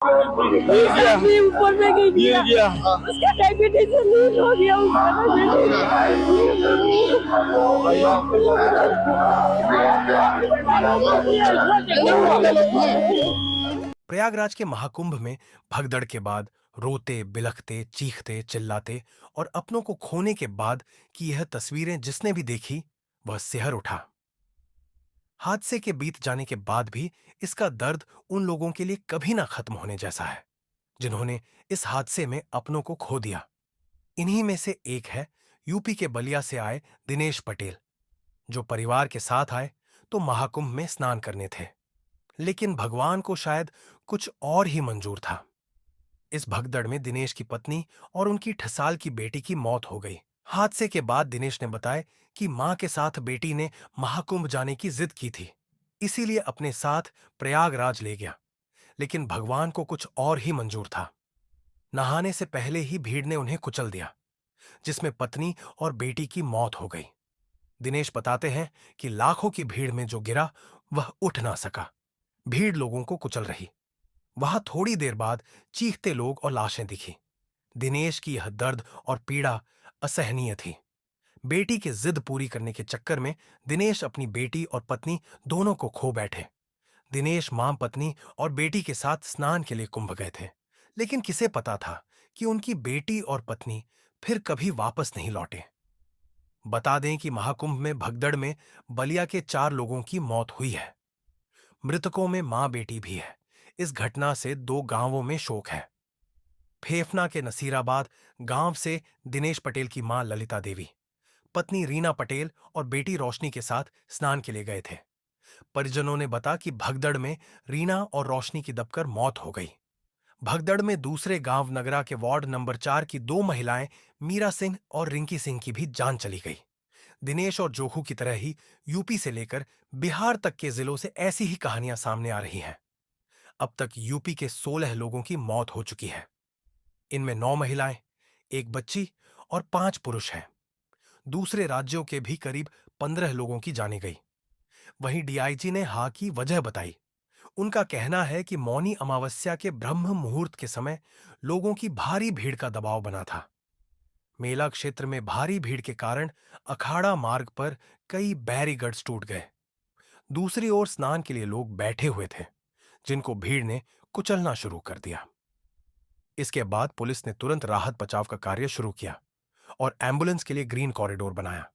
भी ऊपर में गिर गया। उसका डायबिटीज लूज हो गया। प्रयागराज के महाकुंभ में भगदड़ के बाद रोते बिलखते चीखते चिल्लाते और अपनों को खोने के बाद की यह तस्वीरें जिसने भी देखी वह सिहर उठा। हादसे के बीत जाने के बाद भी इसका दर्द उन लोगों के लिए कभी ना खत्म होने जैसा है जिन्होंने इस हादसे में अपनों को खो दिया। इन्हीं में से एक है यूपी के बलिया से आए दिनेश पटेल, जो परिवार के साथ आए तो महाकुंभ में स्नान करने थे, लेकिन भगवान को शायद कुछ और ही मंजूर था। इस भगदड़ में दिनेश की पत्नी और उनकी 6 साल की बेटी की मौत हो गई। हादसे के बाद दिनेश ने बताया कि मां के साथ बेटी ने महाकुंभ जाने की जिद की थी, इसीलिए अपने साथ प्रयागराज ले गया, लेकिन भगवान को कुछ और ही मंजूर था। नहाने से पहले ही भीड़ ने उन्हें कुचल दिया, जिसमें पत्नी और बेटी की मौत हो गई। दिनेश बताते हैं कि लाखों की भीड़ में जो गिरा वह उठ ना सका। भीड़ लोगों को कुचल रही। वहां थोड़ी देर बाद चीखते लोग और लाशें दिखी। दिनेश की यह दर्द और पीड़ा असहनीय थी। बेटी की जिद पूरी करने के चक्कर में दिनेश अपनी बेटी और पत्नी दोनों को खो बैठे। दिनेश मां पत्नी और बेटी के साथ स्नान के लिए कुंभ गए थे, लेकिन किसे पता था कि उनकी बेटी और पत्नी फिर कभी वापस नहीं लौटे। बता दें कि महाकुंभ में भगदड़ में बलिया के 4 लोगों की मौत हुई है। मृतकों में मां बेटी भी है। इस घटना से 2 गांवों में शोक है। फेफना के नसीराबाद गांव से दिनेश पटेल की मां ललिता देवी, पत्नी रीना पटेल और बेटी रोशनी के साथ स्नान के लिए गए थे। परिजनों ने बता कि भगदड़ में रीना और रोशनी की दबकर मौत हो गई। भगदड़ में दूसरे गांव नगरा के वार्ड नंबर 4 की 2 महिलाएं मीरा सिंह और रिंकी सिंह की भी जान चली गई। दिनेश और जोखू की तरह ही यूपी से लेकर बिहार तक के जिलों से ऐसी ही कहानियां सामने आ रही हैं। अब तक यूपी के 16 लोगों की मौत हो चुकी है। इनमें 9 महिलाएं, एक बच्ची और 5 पुरुष हैं। दूसरे राज्यों के भी करीब 15 लोगों की जाने गई। वहीं डीआईजी ने हां की वजह बताई। उनका कहना है कि मौनी अमावस्या के ब्रह्म मुहूर्त के समय लोगों की भारी भीड़ का दबाव बना था। मेला क्षेत्र में भारी भीड़ के कारण अखाड़ा मार्ग पर कई बैरिगेड्स टूट गए। दूसरी ओर स्नान के लिए लोग बैठे हुए थे, जिनको भीड़ ने कुचलना शुरू कर दिया। इसके बाद पुलिस ने तुरंत राहत बचाव का कार्य शुरू किया और एम्बुलेंस के लिए ग्रीन कॉरिडोर बनाया।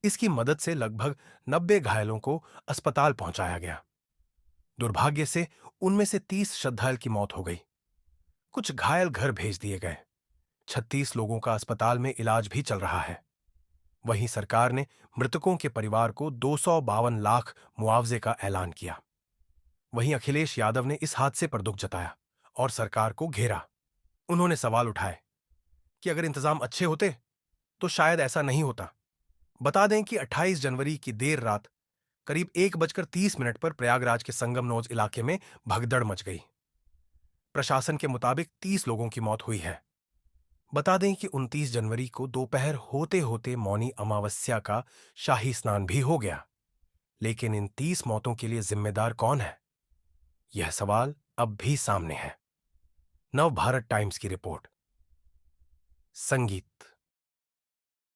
इसकी मदद से लगभग 90 घायलों को अस्पताल पहुंचाया गया। दुर्भाग्य से उनमें से 30 श्रद्धालु की मौत हो गई। कुछ घायल घर भेज दिए गए। 36 लोगों का अस्पताल में इलाज भी चल रहा है। वहीं सरकार ने मृतकों के परिवार को 252 लाख मुआवजे का ऐलान किया। वहीं अखिलेश यादव ने इस हादसे पर दुख जताया और सरकार को घेरा। उन्होंने सवाल उठाए कि अगर इंतजाम अच्छे होते तो शायद ऐसा नहीं होता। बता दें कि 28 जनवरी की देर रात करीब 1:30 पर प्रयागराज के संगमनोज इलाके में भगदड़ मच गई। प्रशासन के मुताबिक 30 लोगों की मौत हुई है। बता दें कि 29 जनवरी को दोपहर होते होते मौनी अमावस्या का शाही स्नान भी हो गया। लेकिन इन 30 मौतों के लिए जिम्मेदार कौन है? यह सवाल अब भी सामने है। नव भारत टाइम्स की रिपोर्ट। संगीत।